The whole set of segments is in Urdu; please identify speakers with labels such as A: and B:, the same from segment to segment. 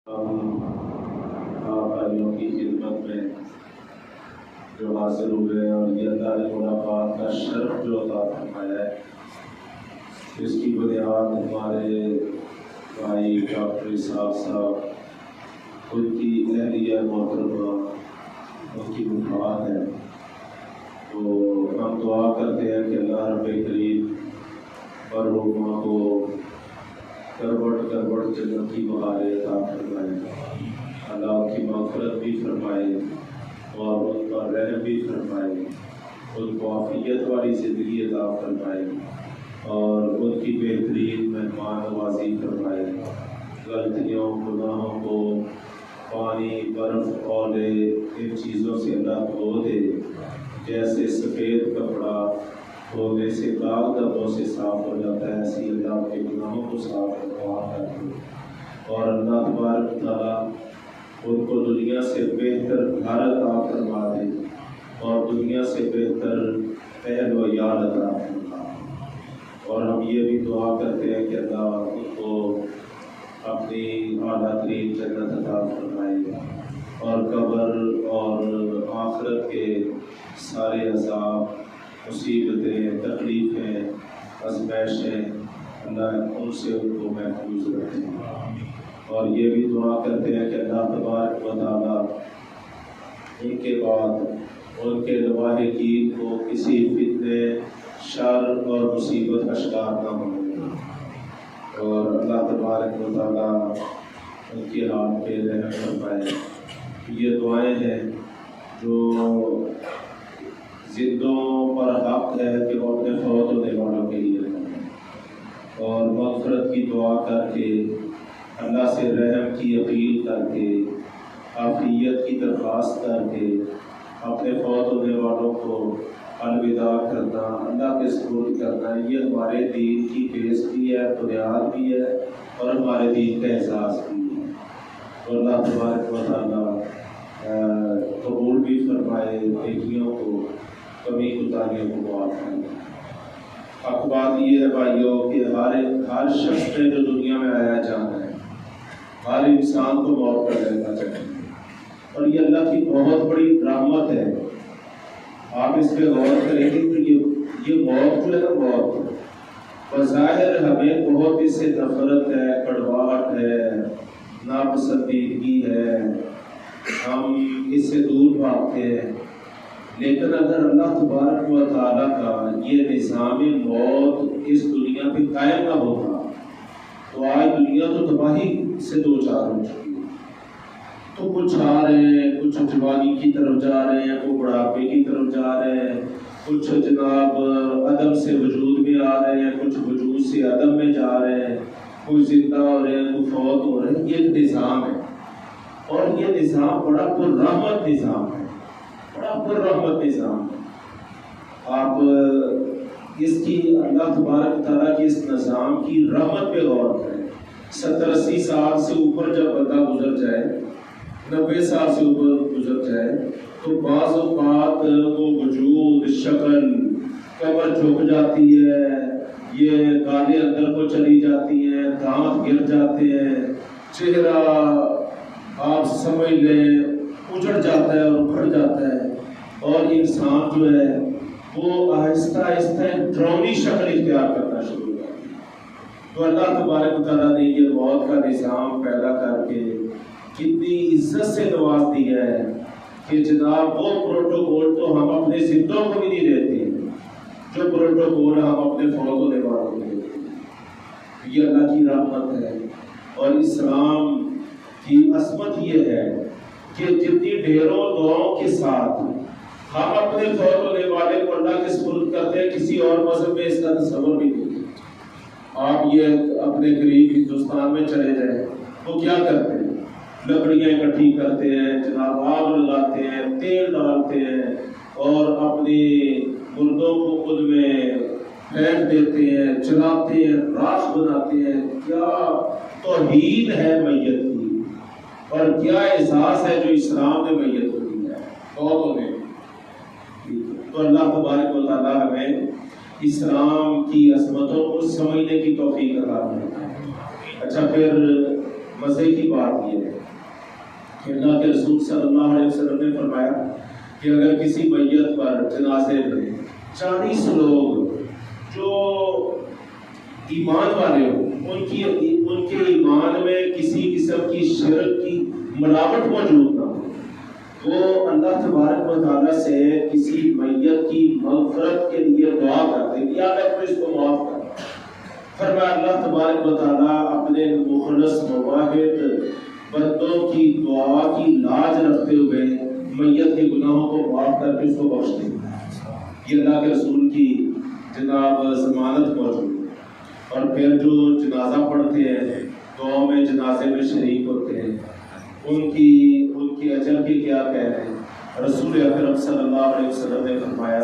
A: آپ بھائیوں کی خدمت میں جو حاضر ہوئے اور یہ اللہ نے ملاقات کا شرف جو عطا فرمایا ہے، اس کی بنیاد ہمارے بھائی ڈاکٹر اسحاق صاحب خود کی اہلیہ محترمہ ان کی وفات ہے۔ تو ہم دعا کرتے ہیں کہ اللہ رب کریم مرحومہ کو کروٹ جنت کی بہاریں عطا فرمائے، اللہ ان کی مغفرت بھی فرمائے اور ان پر رحم بھی فرمائے، ان کو عافیت والی زندگی عطا فرمائے اور ان کی بہترین مہمان نوازی فرمائے، غلطیوں گناہوں کو پانی برف اولے ان چیزوں سے اللہ دھو دے، جیسے سفید کپڑا دھونے سے داغ دھبوں سے صاف ہو جاتا ہے، ایسی اللہ کے گناہوں کو صاف کرتے اور اللہ تبارک تعالیٰ ان کو دنیا سے بہتر گھر عطا فرما دے اور دنیا سے بہتر اہل و یار عطا فرما دے۔ اور ہم یہ بھی دعا کرتے ہیں کہ اللہ ان کو اپنی اعلیٰ ترین جنت عطا فرمائے اور قبر اور آخرت کے سارے عذاب، مصیبتیں، تکلیفیں، آزمائشیں اللہ ان سے ان کو محفوظ رکھے۔ اور یہ بھی دعا کرتے ہیں کہ اللہ تبارک و تعالیٰ ان کے بعد ان کے لواحقین کو کسی فتنے، شر اور مصیبت کا شکار نہ ہو، اور اللہ تبارک و تعالیٰ ان کی حال پہ رحم فرمائے۔ یہ دعائیں ہیں جو زندوں پر حق ہے کہ وہ اپنے فوت ہونے والوں کے لیے کریں اور مغفرت کی دعا کر کے، اللہ سے رحم کی اپیل کر کے، عافیت کی درخواست کر کے اپنے فوت ہونے والوں کو الوداع کرنا، اللہ کے سپرد کرنا، یہ ہمارے دین کی بیس بھی ہے، بنیاد بھی ہے اور ہمارے دین کا احساس بھی ہے۔ اور اللہ تبارک و تعالیٰ قبول بھی فرمائے، نیکیوں کو، کمی کوتاہیوں کو معاف کرے۔ حق بات یہ ہے بھائیوں کہ ہر شخص نے جو دنیا میں آیا جانا ہے، ہر انسان کو موت کا لینا چاہیے، اور یہ اللہ کی بہت بڑی رحمت ہے۔ آپ اس پہ غور کریں گے کہ یہ موت جو ہے نا، موت بظاہر ہمیں بہت اس سے نفرت ہے، کڑواہٹ ہے، ناپسندیدگی ہے، ہم اس سے دور بھاگتے ہیں، لیکن اگر اللہ تبارک و تعالیٰ کا یہ نظام موت اس دنیا پہ قائم نہ ہوتا تو آج دنیا تو تباہی سے دو چار ہو چکی ہے۔ تو کچھ آ رہے ہیں، کچھ جوانی کی طرف جا رہے ہیں، کچھ بڑھاپے کی طرف جا رہے ہیں، کچھ جناب عدم سے وجود میں آ رہے ہیں، کچھ وجود سے عدم میں جا رہے ہیں، کچھ زندہ ہو رہے ہیں، کچھ فوت ہو رہے ہیں۔ یہ ایک نظام ہے اور یہ نظام بڑا پررحمت نظام ہے، بڑا پررحمت نظام ہے۔ آپ اس کی اللہ تبارک تعالیٰ کی اس نظام کی رحمت پہ غور کریں۔ 70-80 سال سے اوپر جب بندہ گزر جائے، 90 سال سے اوپر گزر جائے، تو بعض اوقات وہ وجود، شکل، کمر جھک جاتی ہے، یہ گالیں اندر کو چلی جاتی ہیں، دانت گر جاتے ہیں، چہرہ آپ سمجھ لیں اجڑ جاتا ہے اور اکھڑ جاتا ہے، اور انسان جو ہے وہ آہستہ آہستہ ڈرونی شکل اختیار کرنا شروع ہو جاتی ہے۔ تو اللہ تبارک تعالیٰ نے یہ موت کا نظام پیدا کر کے کتنی عزت سے نواز دیا ہے کہ جناب وہ پروٹوکول تو ہم اپنے زندوں کو بھی نہیں دیتے جو پروٹوکول ہم اپنے فوت ہونے والوں کو دیتے ہیں۔ یہ اللہ کی رحمت ہے، اور اسلام کی عظمت یہ ہے کہ جتنی ڈھیروں دعاؤں کے ساتھ ہم اپنے فوت ہونے والے کو اللہ کے سپرد کرتے ہیں، کسی اور مذہب میں اس کا تصور نہیں ہوتا۔ آپ یہ اپنے قریب ہندوستان میں چلے جائیں، وہ کیا کرتے ہیں؟ لکڑیاں اکٹھی کرتے ہیں، جناب آگ لگاتے ہیں، تیل ڈالتے ہیں اور اپنی مردوں کو خود میں پھینک دیتے ہیں، جلاتے ہیں، راکھ بناتے ہیں۔ کیا توہین ہے میت کی، اور کیا احساس ہے جو اسلام نے میت کو دیا ہے بہتوں نے۔ تو اللہ تبارک و تعالیٰ ہمیں اسلام کی عظمتوں کو سمجھنے کی توفیق عطا کرے۔ اچھا، پھر مزے کی بات یہ ہے کہ اللہ کے رسول صلی اللہ علیہ وسلم نے فرمایا کہ اگر کسی میت پر جنازے میں 40 لوگ جو ایمان والے ہوں ان کے ایمان میں کسی قسم کی شرک کی ملاوٹ موجود نہ ہو، وہ اللہ تبارک و تعالیٰ سے کسی میت کی مغفرت کے لیے دعا کرتے ہیں یا اللہ اس کو معاف کر۔ فرمایا اللہ تبارک و تعالیٰ اپنے مخلص مواحد بندوں کی دعا کی لاج رکھتے ہوئے میت کے گناہوں کو معاف کر کے اس کو بخش دیں۔ یہ اللہ کے رسول کی جناب ضمانت موجود ہے۔ اور پھر جو جنازہ پڑھتے ہیں، دعاؤں میں جنازے میں شریک ہوتے ہیں، ان کی اجر کے کیا کہہ رہے ہیں؟ رسول اکرم صلی اللہ علیہ وسلم نے فرمایا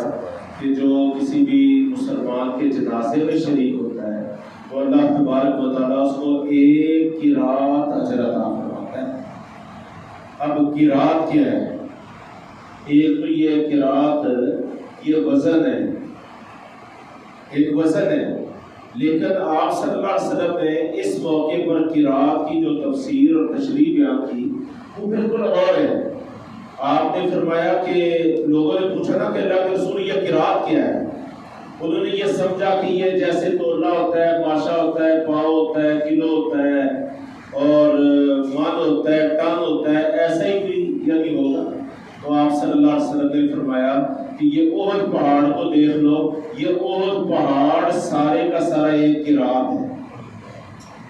A: کہ جو کسی بھی مسلمان کے جنازے میں شریک ہوتا ہے وہ اللہ تبارک و تعالیٰ اس کو 1 قرات اجر عطا فرماتا ہے۔ اب قرات کیا ہے؟ ایک تو یہ قرات یہ وزن ہے، ایک وزن ہے، لیکن آپ صلی اللہ علیہ وسلم نے اس موقع پر قرات کی جو تفسیر اور تشریح بیان کی وہ بالکل اور ہے۔ آپ نے فرمایا کہ لوگوں نے پوچھا نا کہ اللہ کے رسول یہ قرات کیا ہے؟ انہوں نے یہ سمجھا کہ یہ جیسے تولہ ہوتا ہے، ماشا ہوتا ہے، پاؤ ہوتا ہے، کلو ہوتا ہے اور من ہوتا ہے، ٹن ہوتا ہے، ایسا ہی کوئی یعنی ہوگا۔ تو آپ صلی اللہ علیہ وسلم نے فرمایا کہ یہ احد پہاڑ کو دیکھ لو، یہ احد پہاڑ سارے کا سارا ایک قرات ہے۔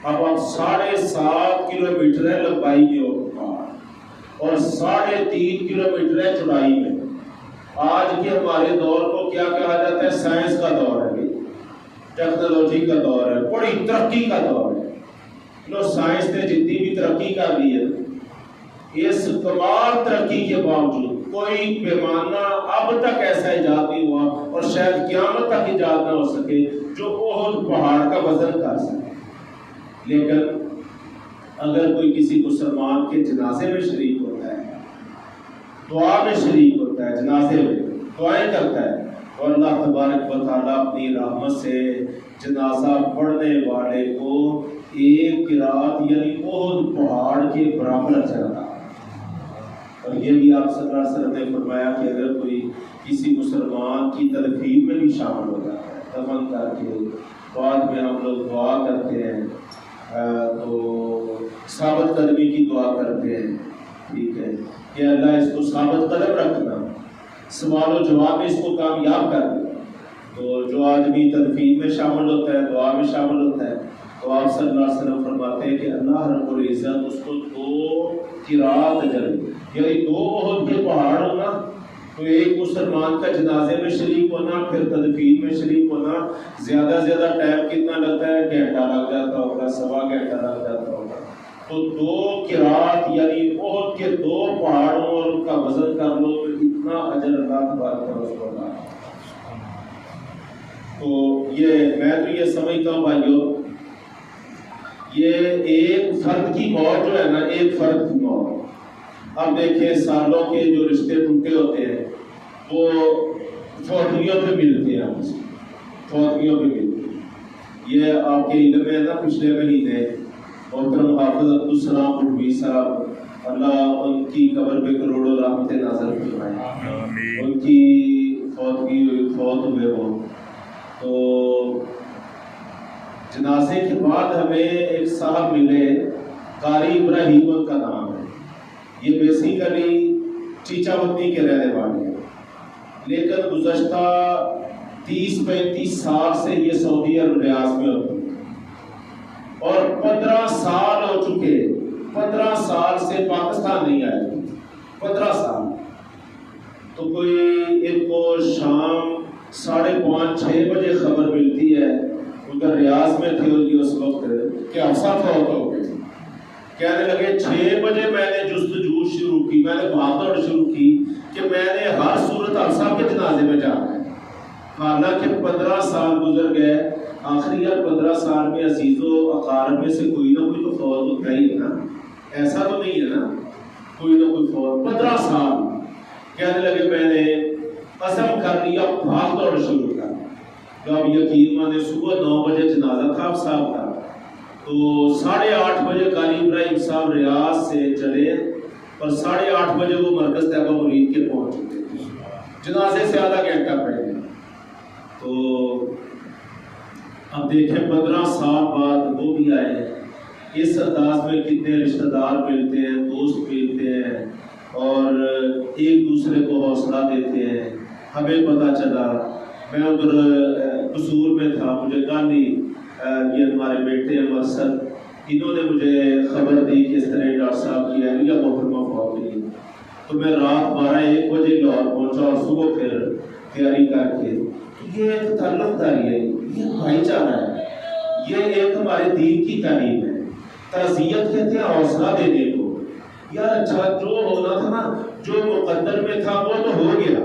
A: اب آپ 7.5 کلومیٹر ہے لمبائی میں احد پہاڑ اور 3.5 کلومیٹر ہے چوڑائی میں۔ آج کے ہمارے دور کو کیا کہا جاتا ہے؟ سائنس کا دور ہے، ٹیکنالوجی کا دور ہے، بڑی ترقی کا دور ہے۔ لو سائنس نے جتنی بھی ترقی کر لی ہے، اس کمال ترقی کے باوجود کوئی پیمانہ اب تک ایسا ایجاد نہیں ہوا اور شاید قیامت تک ایجاد نہ ہو سکے جو احد پہاڑ کا وزن کر سکے۔ لیکن اگر کوئی کسی مسلمان کے جنازے میں شریک ہوتا ہے، دعا میں شریک ہوتا ہے، جنازے میں دعائیں کرتا ہے، اور اللہ تبارک و تعالیٰ اپنی رحمت سے جنازہ پڑھنے والے کو 1 قرات یعنی احد پہاڑ کے برابر اجر عطا۔ اور یہ بھی آپ صلی اللہ علیہ وسلم نے فرمایا کہ اگر کوئی کسی مسلمان کی تدفین میں بھی شامل ہو جاتا ہے، دفن کر کے بعد میں ہم لوگ دعا کرتے ہیں تو ثابت قدمی کی دعا کرتے ہیں، ٹھیک ہے کہ اللہ اس کو ثابت قدم رکھنا، سوال و جواب میں اس کو کامیاب کر دے۔ تو جو آدمی تدفین میں شامل ہوتا ہے، دعا میں شامل ہوتا ہے، تو آپ صلی اللہ علیہ وسلم فرماتے ہیں کہ اللہ رب العزت اس کو 2 قرات اجر، یعنی 2 احد کے پہاڑ ہونا، تو ایک مسلمان کا جنازے میں شریک ہونا، پھر تدفین میں شریک ہونا، زیادہ سے زیادہ ٹائم کتنا لگتا ہے؟ گھنٹہ لگ جاتا ہوگا، 1.25 گھنٹہ لگ جاتا ہوگا۔ تو 2 قرات یعنی احد کے 2 پہاڑوں اور ان کا وزن کر لو تو اتنا اجر اللہ تبارک و تعالیٰ۔ تو میں تو یہ سمجھتا ہوں بھائیو، یہ ایک فرد کی موت جو ہے نا، ایک فرد کی موت، اب دیکھیں سالوں کے جو رشتے ٹوٹے ہوتے ہیں وہ فوتگیوں پہ ملتے ہیں، فوتگیوں پہ ملتے ہیں۔ یہ آپ کے علم میں ہے نا، پچھلے مہینے محترم حافظ عبدالسلام اردوی صاحب، اللہ ان کی قبر پہ کروڑوں رحمتیں نازل فرمائے، ان کی فوتگی ہوئی، فوت ہوئے وہ۔ تو جنازے کے بعد ہمیں ایک صاحب ملے، قاری ابراہیم ان کا نام ہے، یہ بیسیکلی چیچا وطنی کے رہنے والے ہیں، لیکن گزشتہ 30-35 سال سے یہ سعودی عرب ریاض میں ہوتے ہیں اور 15 سال ہو چکے، 15 سال سے پاکستان نہیں آئے، 15 سال۔ تو کوئی ان کو شام 5:30-6 بجے خبر ملتی ہے، ادھر ریاض میں تھے اس وقت کہ حفصہ فوت ہو گئے۔ کہنے لگے 6 بجے میں نے جستجو شروع کی، میں نے بھاگ دوڑ شروع کی کہ میں نے ہر صورت حفصہ کے جنازے میں جانا ہے۔ حالانکہ 15 سال گزر گئے، آخری 15 سال میں عزیز و اقارب میں سے کوئی نہ کوئی تو فوت ہوتا ہی ہے نا، ایسا تو نہیں ہے نا، کوئی نہ کوئی فوت۔ 15 سال کہنے لگے میں نے عزم کر لیا، بھاگ دوڑ شروع کر۔ تو اب یقین مانے صبح 9 بجے جنازہ تھا اب صاحب کا، تو 8:30 بجے قاری ابراہیم صاحب ریاض سے چلے اور 8:30 بجے وہ مرکز طیبہ مرید کے پہنچ چکے، جنازے سے آدھا گھنٹہ پہلے۔ تو اب دیکھیں 15 سال بعد وہ بھی آئے، اس انداز میں کتنے رشتہ دار ملتے ہیں، دوست ملتے ہیں اور ایک دوسرے کو حوصلہ دیتے ہیں۔ ہمیں پتہ چلا، میں ادھر قصور میں تھا، مجھے کہانی یہ ہمارے بیٹے مرسد، انہوں نے مجھے خبر دی کہ اس طرح ڈاکٹر صاحب کی اہلیہ محترمہ فوت ہوئی، تو میں رات 12-1 بجے لاہور پہنچا اور صبح پھر تیاری کر کے۔ یہ ایک تعلق داری ہے، یہ بھائی چارہ ہے، یہ ایک ہمارے دین کی تعلیم ہے۔ تعزیت کہتے ہیں حوصلہ دینے کو، یار اچھا جو ہونا تھا نا، جو مقدر میں تھا وہ تو ہو گیا،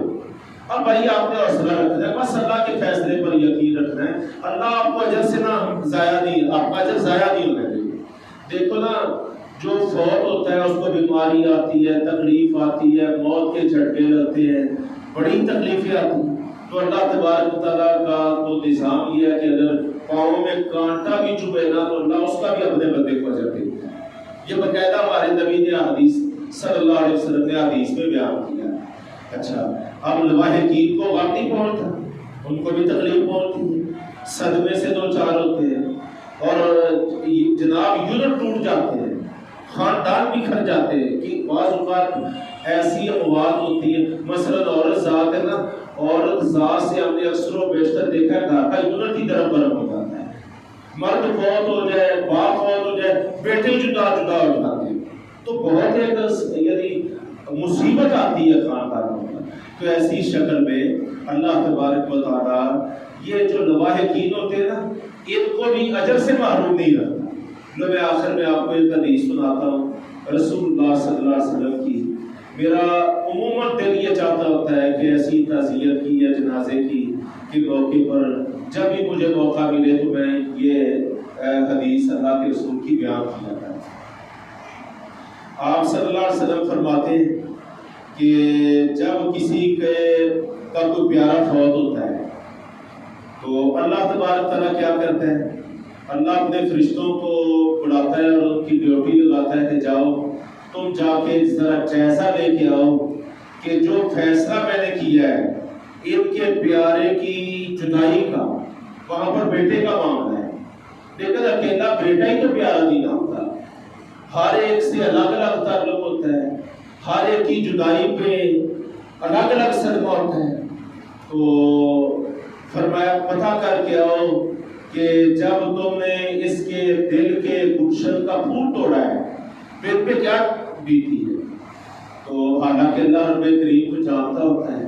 A: اب بھائی آپ نے حوصلہ رکھنا ہے، بس اللہ کے فیصلے پر یقین رکھنا ہے۔ اللہ آپ کو اجر سے نہ ضائع نہیں، آپ کا اجر ضائع نہیں ہونا چاہیے۔ دیکھو نا، جو فوت ہوتا ہے اس کو بیماری آتی ہے، تکلیف آتی ہے، موت کے جھٹکے لگتے ہیں، بڑی تکلیفیں آتی ہیں، تو اللہ تبارک و تعالیٰ کا تو نظام یہ ہے کہ اگر پاؤں میں کانٹا بھی چبھے نا تو اللہ اس کا بھی اپنے بندے کو اجر دیتا ہے۔ یہ باقاعدہ ہمارے نبی نے حدیث صلی اللہ علیہ وسلم نے حدیث میں بیان کیا۔ اچھا، اب لواحقین کو غم نہیں پہنچتا، ان کو بھی تکلیف پہنچتی ہے، صدمے سے دو چار ہوتے ہیں اور جناب یونٹ ٹوٹ جاتے ہیں، خاندان بکھر جاتے ہیں کہ بعض اوقات ایسی اموات ہوتی ہیں، مثلا عورت ذات ہے نا، عورت ذات سے ہم نے اکثر و بیشتر دیکھا ہے گھر کا یونٹ ہی درم برم ہو جاتا ہے، مرد فوت ہو جائے، باپ فوت ہو جائے، بیٹے جدا جدا ہو جاتے ہیں، تو بہت ایک یعنی مصیبت آتی ہے خاندانوں میں۔ تو ایسی شکل میں اللہ تبارک و تعالیٰ یہ جو لواحقین ہوتے ہیں نا، ان کو بھی اجر سے محروم نہیں رکھتا۔ میں آخر میں آپ کو ایک حدیث سناتا ہوں رسول اللہ صلی اللہ علیہ وسلم کی۔ میرا عموماً دل یہ چاہتا ہوتا ہے کہ ایسی تعزیت کی یا جنازے کی کے موقع پر جب بھی مجھے موقع ملے تو میں یہ حدیث اللہ کے رسول کی بیان کیا جاتا ہے۔ آپ صلی اللہ علیہ وسلم فرماتے ہیں کہ جب کسی کا کوئی پیارا فوت ہوتا ہے تو اللہ تبارک تعالیٰ کیا کرتا ہے، اللہ اپنے فرشتوں کو بلاتا ہے اور ان کی ڈیوٹی لگاتا ہے کہ جاؤ تم جا کے ذرا جائزہ لے کے آؤ کہ جو فیصلہ میں نے کیا ہے ان کے پیارے کی جدائی کا، وہاں پر بیٹے کا معاملہ ہے، لیکن اکیلا بیٹا ہی تو پیارا نہیں ہوتا، ہر ایک سے الگ الگ تعلق ہوتا ہے، ہر ایک کی جدائی پہ الگ الگ صدمہ ہوتا ہے۔ تو فرمایا پتہ کر کے آؤ کہ جب تم نے اس کے دل کے گلشن کا پھول توڑا ہے پھر پہ کیا بیتی ہے۔ تو حالانکہ اللہ رب کریم کو جانتا ہوتا ہے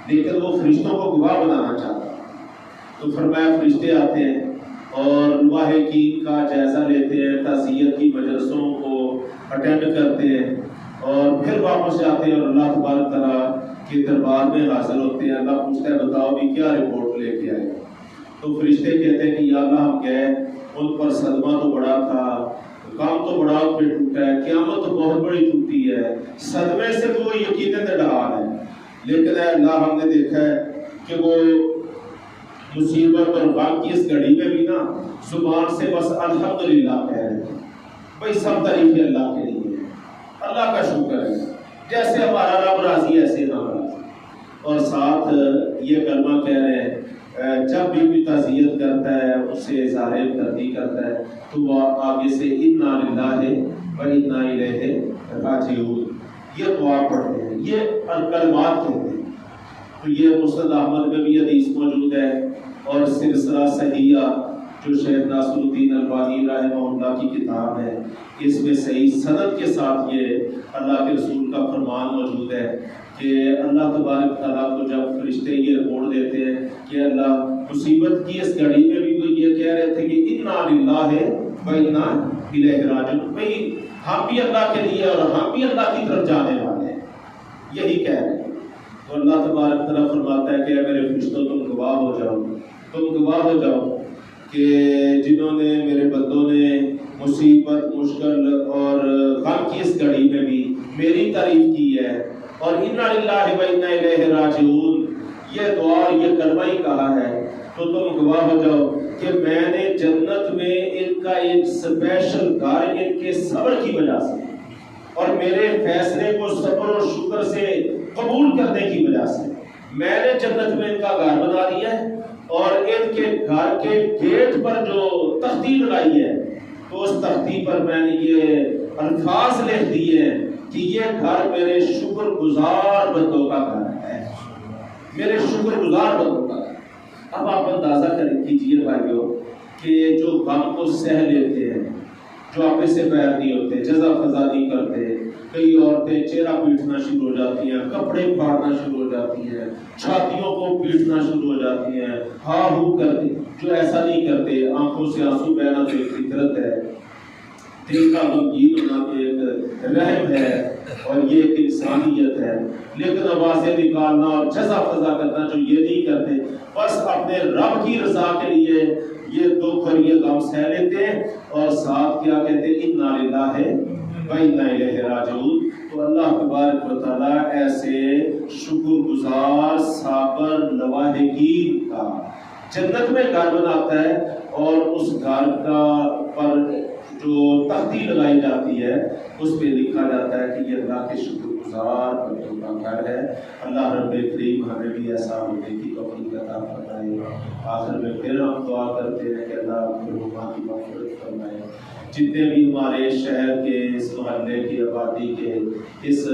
A: لیکن وہ فرشتوں کو گواہ بنانا چاہتا ہے، تو فرمایا فرشتے آتے ہیں اور لواحقین کا جائزہ لیتے ہیں، تعزیت کی مجلسوں کو اٹینڈ کرتے ہیں اور پھر واپس جاتے ہیں اور اللہ تبارک تعالیٰ کے دربار میں حاضر ہوتے ہیں۔ اللہ پوچھتا ہے بتاؤ بھی کیا رپورٹ لے کے آئے، تو فرشتے کہتے ہیں کہ یا اللہ ہم گئے، ان پر صدمہ تو بڑا تھا، کام تو بڑا ان پہ ٹوٹا ہے، قیامت تو بہت بڑی ٹوٹی ہے، صدمے سے تو وہ یقیناً ڈھال ہے، لیکن اے اللہ ہم نے دیکھا ہے کہ وہ مصیبت اور غم کی اس گھڑی میں بھی نا زبان سے بس الحمدللہ کہہ رہے ہیں، بھائی سب تعریفیں اللہ کے لیے، اللہ کا شکر ہے، جیسے ہمارا رب راضی ایسے ہم راضی، اور ساتھ یہ کلمہ کہہ رہے ہیں جب بھی کوئی تعزیت کرتا ہے اس سے اظہار ہمدردی کرتا ہے تو وہ آگے سے انا للہ و انا الیہ راجعون یہ دعا پڑھتے ہیں، یہ الکلمات کہتے ہیں۔ تو یہ مسند احمد میں بھی حدیث موجود ہے اور سلسلہ صحیحہ جو شیخ ناصر الدین البانی رحمہ اللہ کی کتاب ہے، اس میں صحیح سند کے ساتھ یہ اللہ کے رسول کا فرمان موجود ہے کہ اللہ تبارک تعالیٰ کو جب فرشتے یہ رپورٹ دیتے ہیں کہ اللہ مصیبت کی اس گھڑی میں بھی تو یہ کہہ رہے تھے کہ انا للہ و انا الیہ راجعون، بھئی ہم بھی اللہ کے لیے اور ہم بھی اللہ کی طرف جانے والے ہیں، یہی کہہ رہے ہیں۔ تو اللہ تبارک تعالیٰ فرماتا ہے کہ اے میرے فرشتوں تم گواہ ہو جاؤ، تم گواہ ہو جاؤ کہ جنہوں نے میرے بندوں نے مصیبت مشکل اور غم کی اس گھڑی میں بھی میری تعریف کی ہے اور انا للہ و انا الیہ راجعون یہ دعا اور یہ کلمہ ہی کہا ہے، تو تم گواہ ہو جاؤ کہ میں نے جنت میں ان کا ایک اسپیشل گھر ان کے صبر کی وجہ سے اور میرے فیصلے کو صبر و شکر سے قبول کرنے کی وجہ سے میں نے جنت میں ان کا گھر بنا دیا ہے، اور ان کے گھر کے گیٹ پر جو تختی لگائی ہے تو اس تختی پر میں نے یہ الفاظ لکھ دیے ہیں کہ یہ گھر میرے شکر گزار بندوں کا گھر ہے، میرے شکر گزار بندوں کا گھر۔ اب آپ اندازہ کیجیے بھائیو کہ جو غم کو سہ لیتے ہیں، جو اپنے سے بیر نہیں ہوتے، جزا فضا نہیں کرتے، کئی عورتیں چہرہ پیٹنا شروع ہو جاتی ہیں، کپڑے پھاڑنا شروع ہو جاتی ہیں، چھاتیوں کو پیٹنا شروع ہو جاتی ہیں، ہاں ہو کرتے، جو ایسا نہیں کرتے، آنکھوں سے آنسو بہنا تو ایک فطرت ہے، دل کا غمگین ہونا تو ایک رحم ہے اور یہ ایک انسانیت ہے، لیکن آوازیں نکالنا اور جزا فضا کرنا جو یہ نہیں کرتے، بس اپنے رب کی رضا کے لیے یہ دکھ اور یہ غم سہ لیتے ہیں، اور ساتھ کیا کہتے ہیں اِنَّا لِلَّهِ وَإِنَّا إِلَيْهِ راجعون۔ تو اللہ تبارک و تعالیٰ ایسے شکر گزار صابر لواحقین کا جنت میں گھر بناتا ہے، اور اس گھر کا پر جو تختی لگائی جاتی ہے اس پہ لکھا جاتا ہے کہ یہ اللہ کے شکر گزار بندوں کا گھر ہے۔ اللہ رب کریم ہمیں بھی ایسا ہونے کی توفیق عطا فرمائے۔ آخر میں پھر ہم دعا کرتے ہیں کہ اللہ مرحومہ کی مغفرت فرمائے، جتنے بھی ہمارے شہر کے، اس محلے کی آبادی کے، اس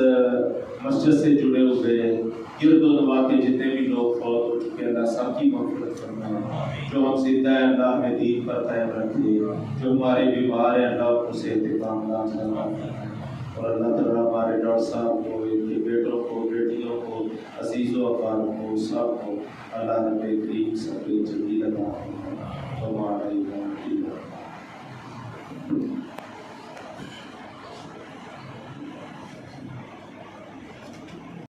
A: مسجد سے جڑے ہوئے گرد و نواح کے جتنے بھی لوگ فوت ہو چکے، اللہ سب کی مغفرت فرمائے۔ جو ہم زندہ ہیں اللہ ہمیں دین پر قائم رکھے، جو ہمارے بیمار ہیں اللہ کو صحت کاملہ فرمائے، اور اللہ تعالیٰ ہمارے ڈاکٹر صاحب کو، ان کے بیٹوں کو، بیٹیوں کو، عزیز و اقارب کو، سب کو اللہ رب کریم صبر جمیل عطا فرمائے۔